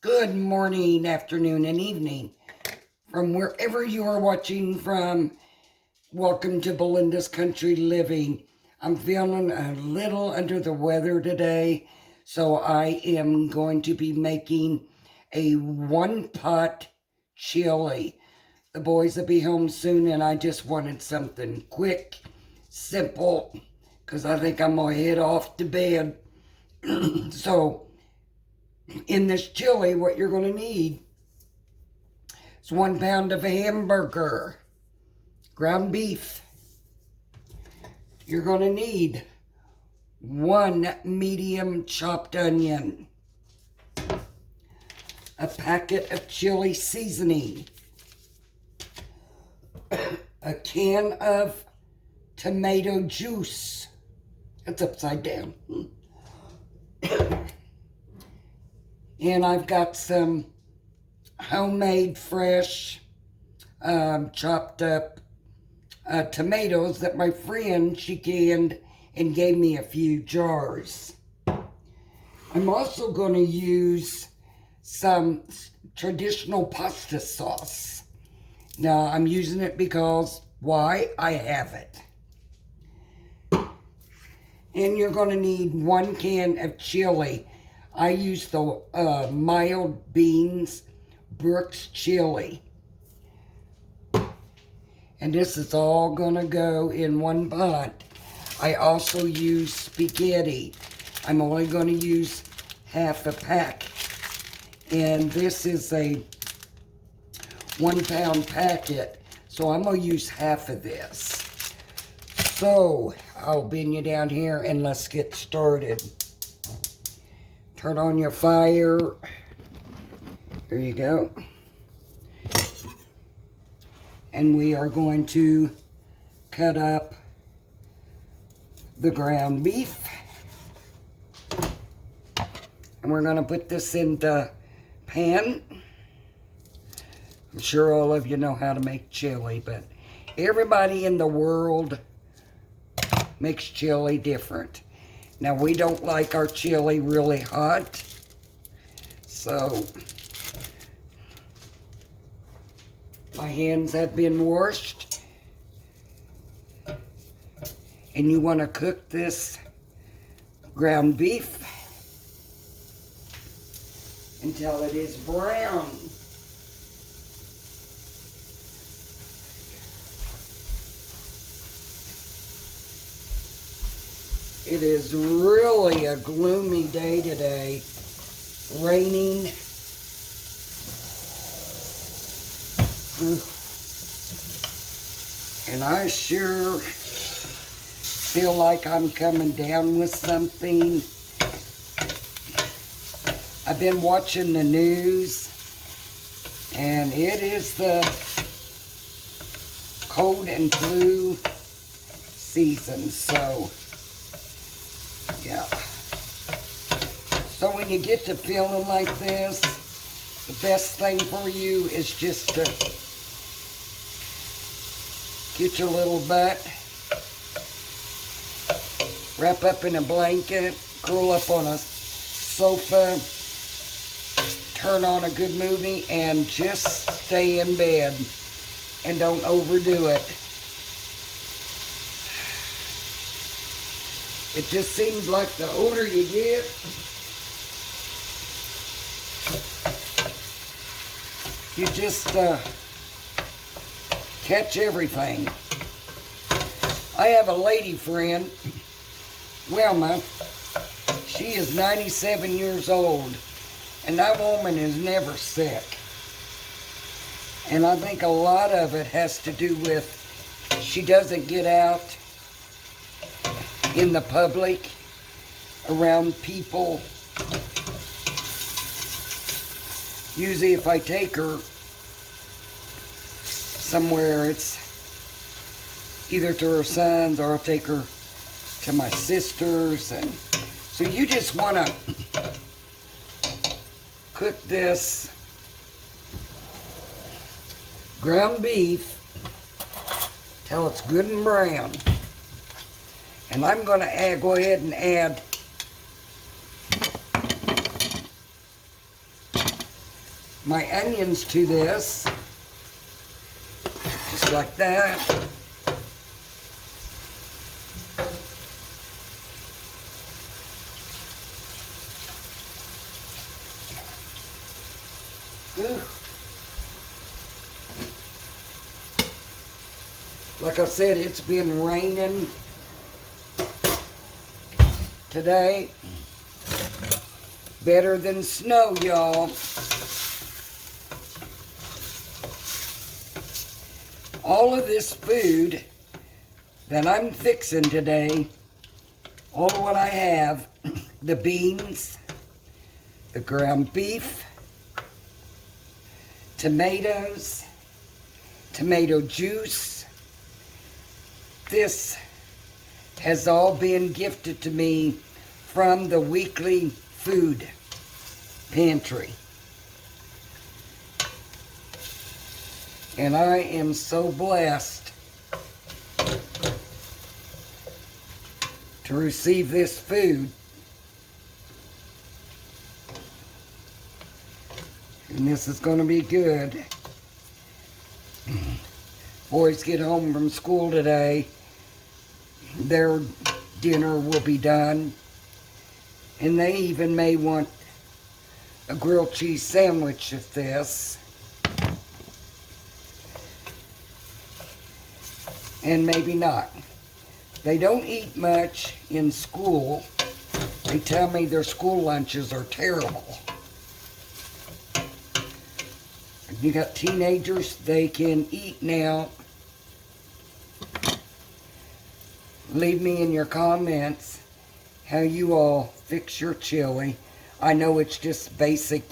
Good morning, afternoon, and evening. From wherever you are watching from, welcome to Belinda's Country Living. I'm feeling a little under the weather today, so I am going to be making a one-pot chili. The boys will be home soon, and I just wanted something quick, simple, because I think I'm going to head off to bed. So, in this chili, what you're going to need is 1 pound of hamburger, ground beef. You're going to need 1 medium chopped onion, a packet of chili seasoning, a can of tomato juice. It's upside down. And I've got some homemade, fresh, chopped up tomatoes that my friend, she canned and gave me a few jars. I'm also going to use some traditional pasta sauce. Now, I'm using it because, why? I have it. And you're going to need 1 can of chili. I use the mild beans Brooks chili. And this is all going to go in one pot. I also use spaghetti. I'm only going to use half a pack. And this is a 1 pound packet. So I'm going to use half of this. So I'll bend you down here and let's get started. Turn on your fire. There you go. And we are going to cut up the ground beef. And we're going to put this in the pan. I'm sure all of you know how to make chili, but everybody in the world makes chili different. Now, we don't like our chili really hot, so my hands have been washed. And you want to cook this ground beef until it is brown. It is really a gloomy day today. Raining. And I sure feel like I'm coming down with something. I've been watching the news, and it is the cold and flu season, so yeah. So when you get to feeling like this, the best thing for you is just to get your little butt, wrap up in a blanket, curl up on a sofa, turn on a good movie, and just stay in bed. And don't overdo it. It just seems like the older you get, you just catch everything. I have a lady friend, Wilma. She is 97 years old, and that woman is never sick. And I think a lot of it has to do with she doesn't get out in the public around people. Usually if I take her somewhere, it's either to her sons or I'll take her to my sisters. And so you just want to cook this ground beef till it's good and brown. And I'm going to go ahead and add my onions to this, just like that. Ooh. Like I said, it's been raining today. Better than snow, y'all. All of this food that I'm fixing today, all of what I have, the beans, the ground beef, tomatoes, tomato juice, this has all been gifted to me from the weekly food pantry. And I am so blessed to receive this food. And this is going to be good. Boys get home from school today. Their dinner will be done. And they even may want a grilled cheese sandwich with this. And maybe not. They don't eat much in school. They tell me their school lunches are terrible. You got teenagers, they can eat now. Leave me in your comments how you all fix your chili. I know it's just basic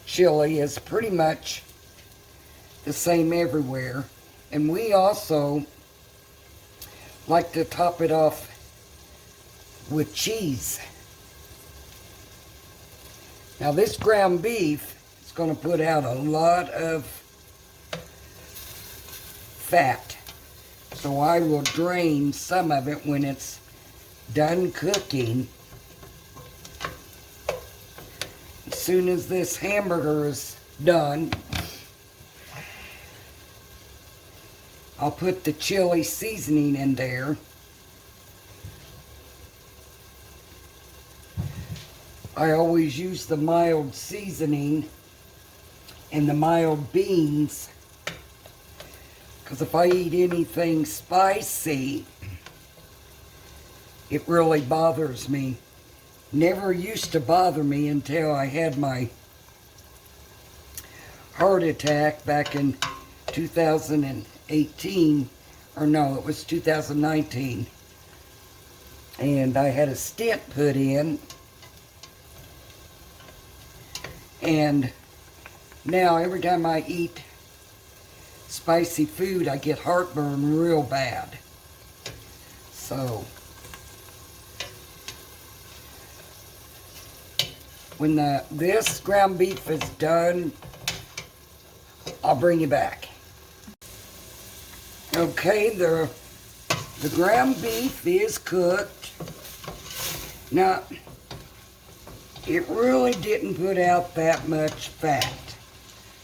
chili. It's pretty much the same everywhere. And we also like to top it off with cheese. Now this ground beef is going to put out a lot of fat. So I will drain some of it when it's done cooking. As soon as this hamburger is done, I'll put the chili seasoning in there. I always use the mild seasoning and the mild beans, because if I eat anything spicy, it really bothers me. Never used to bother me until I had my heart attack back in 2018, or no, it was 2019. And I had a stent put in. And now every time I eat spicy food, I get heartburn real bad. So when this ground beef is done, I'll bring you back. Okay, the ground beef is cooked. Now, it really didn't put out that much fat,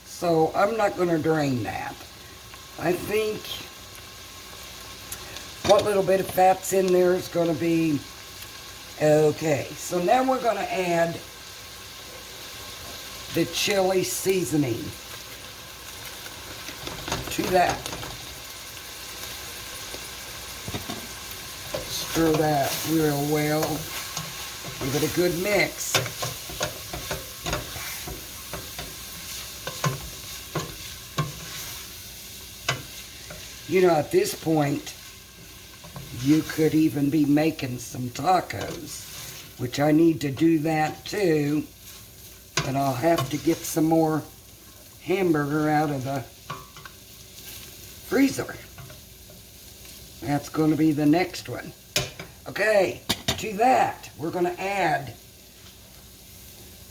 so I'm not going to drain that. I think what little bit of fat's in there is going to be okay. So now we're going to add the chili seasoning to that. Stir that real well. Give it a good mix. You know, at this point, you could even be making some tacos, which I need to do that too. But I'll have to get some more hamburger out of the freezer. That's going to be the next one. Okay, to that, we're going to add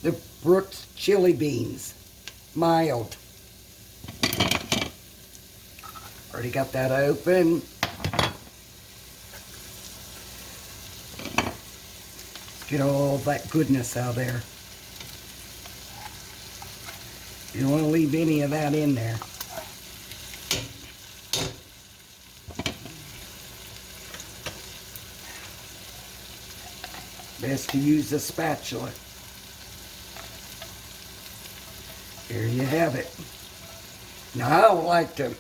the Brooks chili beans, mild. Already got that open. Get all that goodness out of there. You don't want to leave any of that in there. Best to use a spatula. There you have it. Now, I don't like to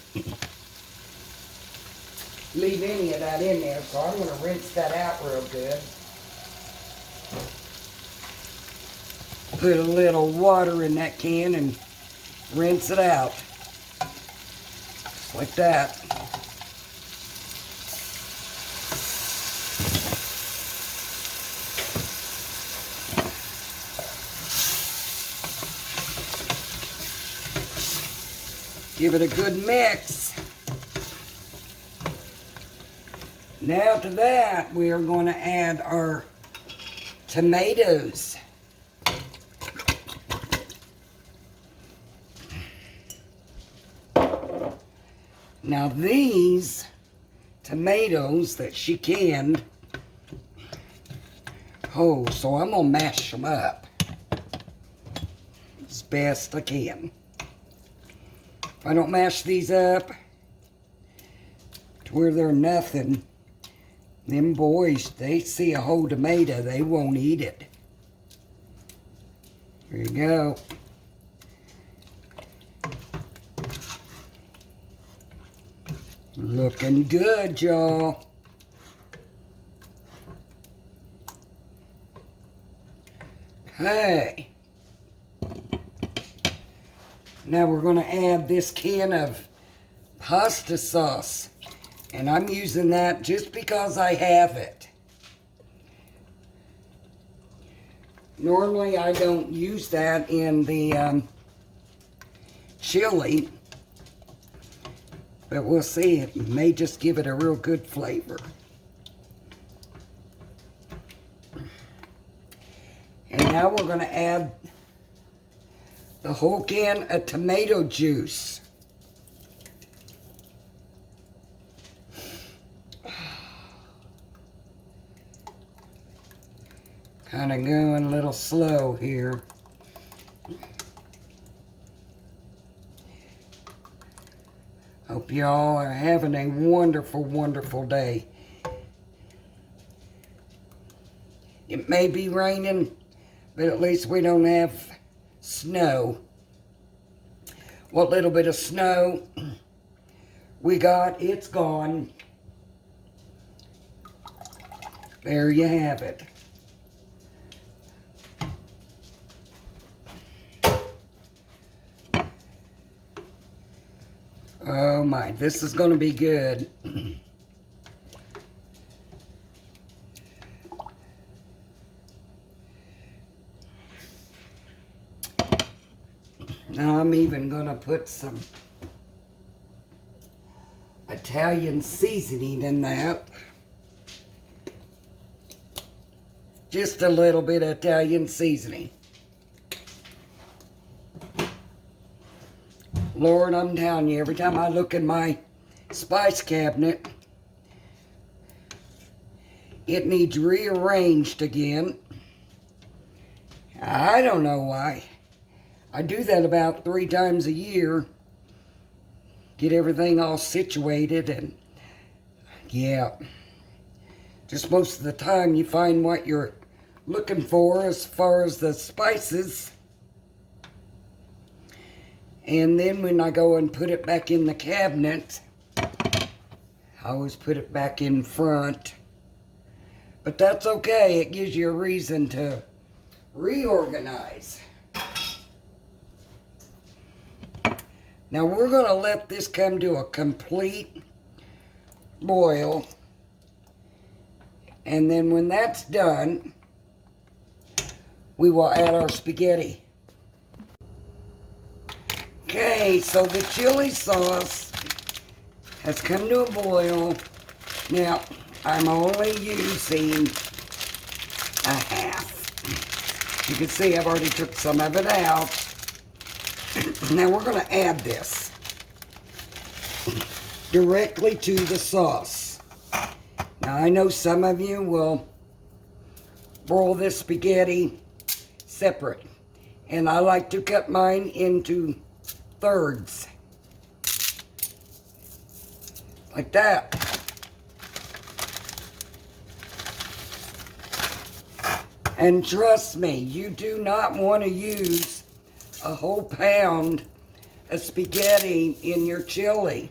leave any of that in there, so I'm going to rinse that out real good. Put a little water in that can and rinse it out. Just like that. Give it a good mix. Now to that, we are going to add our tomatoes. Now these tomatoes that she canned, so I'm going to mash them up as best I can. If I don't mash these up to where they're nothing, them boys, they see a whole tomato, they won't eat it. There you go. Looking good, y'all. Okay. Now we're going to add this can of pasta sauce. And I'm using that just because I have it. Normally I don't use that in the chili. But we'll see. It may just give it a real good flavor. And now we're going to add the whole can of tomato juice. Kind of going a little slow here. Hope y'all are having a wonderful, wonderful day. It may be raining, but at least we don't have snow. What little bit of snow we got, it's gone. There you have it. Oh my, this is going to be good. Now I'm even going to put some Italian seasoning in that. Just a little bit of Italian seasoning. Lord, I'm telling you, every time I look in my spice cabinet, it needs rearranged again. I don't know why. I do that about 3 times a year. Get everything all situated and, yeah. Just most of the time you find what you're looking for as far as the spices. And then when I go and put it back in the cabinet, I always put it back in front. But that's okay. It gives you a reason to reorganize. Now we're going to let this come to a complete boil. And then when that's done, we will add our spaghetti. Okay, so the chili sauce has come to a boil. Now, I'm only using a half. You can see I've already took some of it out. Now we're going to add this directly to the sauce. Now I know some of you will broil this spaghetti separate. And I like to cut mine into thirds. Like that. And trust me, you do not want to use a whole pound of spaghetti in your chili.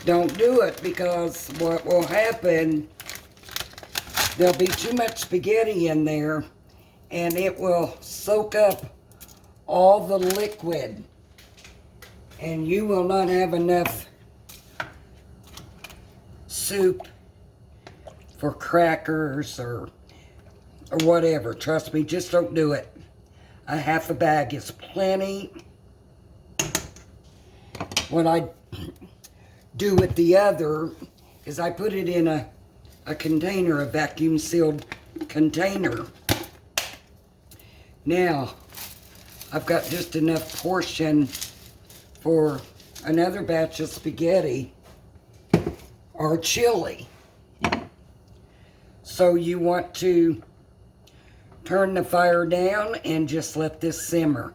Don't do it, because what will happen, there'll be too much spaghetti in there and it will soak up all the liquid and you will not have enough soup for crackers or whatever. Trust me, just don't do it. A half a bag is plenty. What I do with the other is I put it in a container, a vacuum sealed container. Now, I've got just enough portion for another batch of spaghetti or chili. So you want to turn the fire down and just let this simmer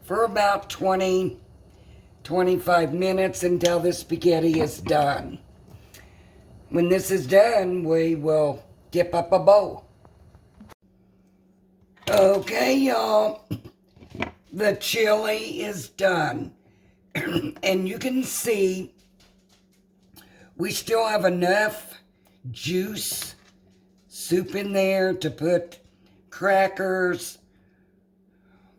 for about 20-25 minutes until the spaghetti is done. When this is done, we will dip up a bowl. Okay, y'all, the chili is done. And you can see we still have enough juice, soup in there to put crackers,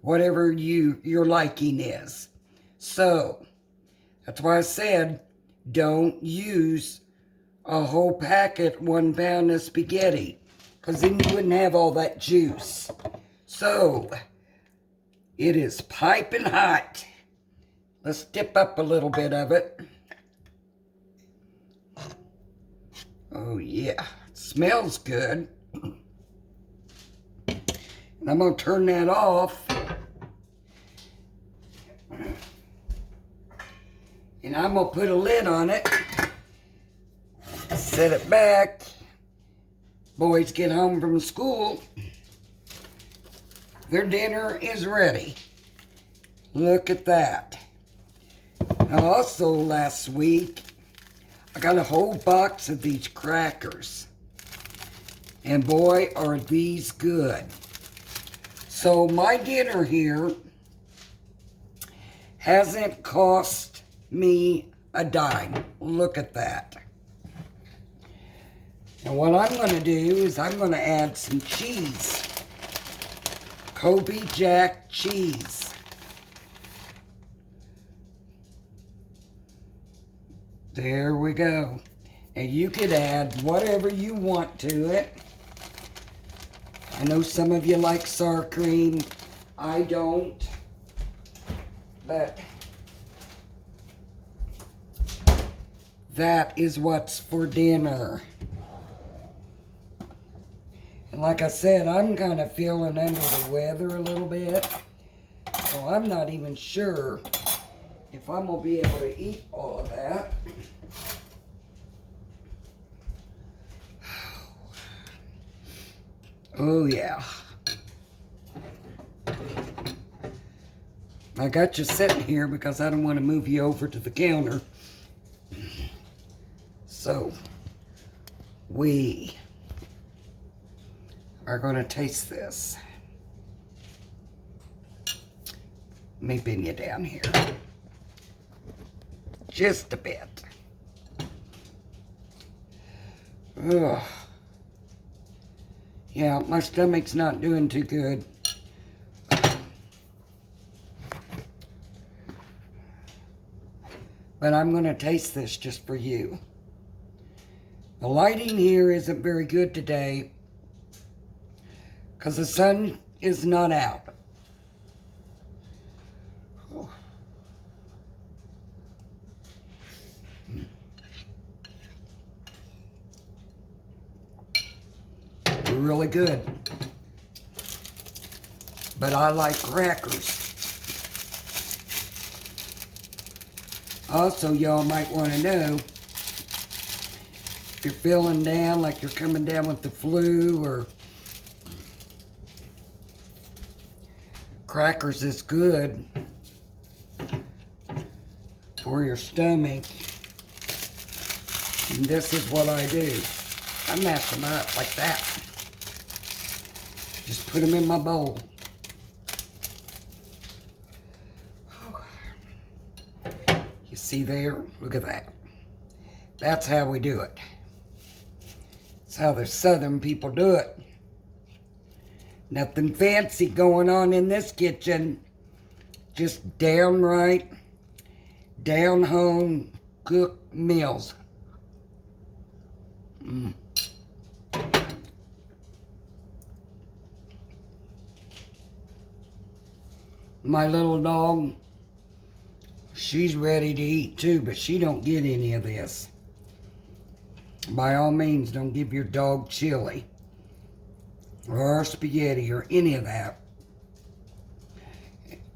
whatever your liking is. So, that's why I said don't use a whole packet, 1 pound of spaghetti, because then you wouldn't have all that juice. So, it is piping hot. Let's dip up a little bit of it. Oh yeah, it smells good. And I'm going to turn that off. And I'm going to put a lid on it. Set it back. Boys get home from school. Their dinner is ready. Look at that. Now also last week, I got a whole box of these crackers. And boy, are these good. So my dinner here hasn't cost me a dime. Look at that. And what I'm going to do is I'm going to add some cheese. Kobe Jack cheese. There we go. And you could add whatever you want to it. I know some of you like sour cream. I don't. But that is what's for dinner. And like I said, I'm kind of feeling under the weather a little bit. So I'm not even sure if I'm going to be able to eat all of that. Oh yeah. I got you sitting here because I don't want to move you over to the counter. So, we are going to taste this. Let me bend you down here. Just a bit. Ugh. Yeah, my stomach's not doing too good. But I'm going to taste this just for you. The lighting here isn't very good today because the sun is not out. They're really good. But I like crackers. Also, y'all might want to know, if you're feeling down, like you're coming down with the flu, or Crackers is good for your stomach. And this is what I do. I mash them up like that. Just put them in my bowl. You see there? Look at that. That's how we do it. That's how the Southern people do it. Nothing fancy going on in this kitchen. Just downright, down-home cooked meals. My little dog, she's ready to eat too, but she don't get any of this. By all means, don't give your dog chili or spaghetti or any of that.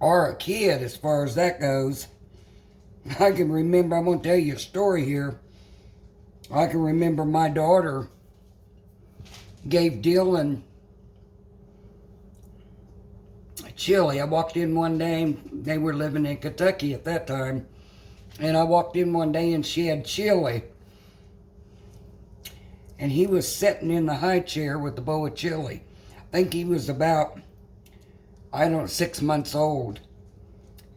Or a kid, as far as that goes. I can remember, I'm going to tell you a story here. I can remember my daughter gave Dylan chili. I walked in one day, they were living in Kentucky at that time, and I walked in one day and she had chili. And he was sitting in the high chair with the bowl of chili. I think he was about, 6 months old.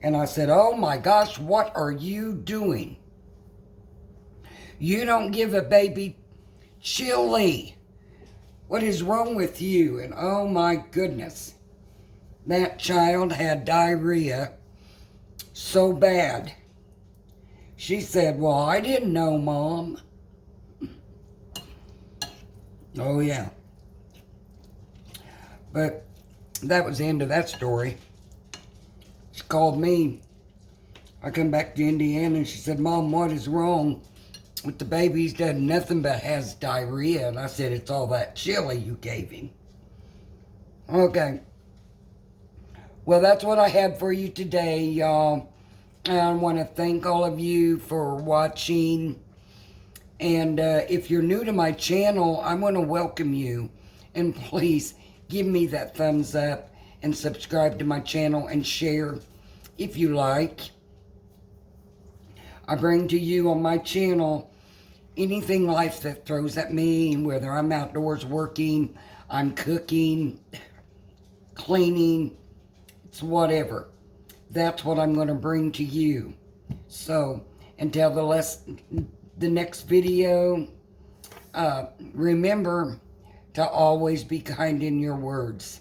And I said, oh my gosh, what are you doing? You don't give a baby chili. What is wrong with you? And oh my goodness, that child had diarrhea so bad. She said, well, I didn't know, Mom. Oh yeah. But that was the end of that story. She called me. I come back to Indiana and she said, Mom, what is wrong with the baby? He's done nothing but has diarrhea. And I said, it's all that chili you gave him. Okay. Well, that's what I had for you today, y'all. I want to thank all of you for watching. And if you're new to my channel, I want to welcome you. And please give me that thumbs up and subscribe to my channel and share if you like. I bring to you on my channel anything life that throws at me, whether I'm outdoors working, I'm cooking, cleaning, it's whatever. That's what I'm going to bring to you. So, until the next video, remember to always be kind in your words.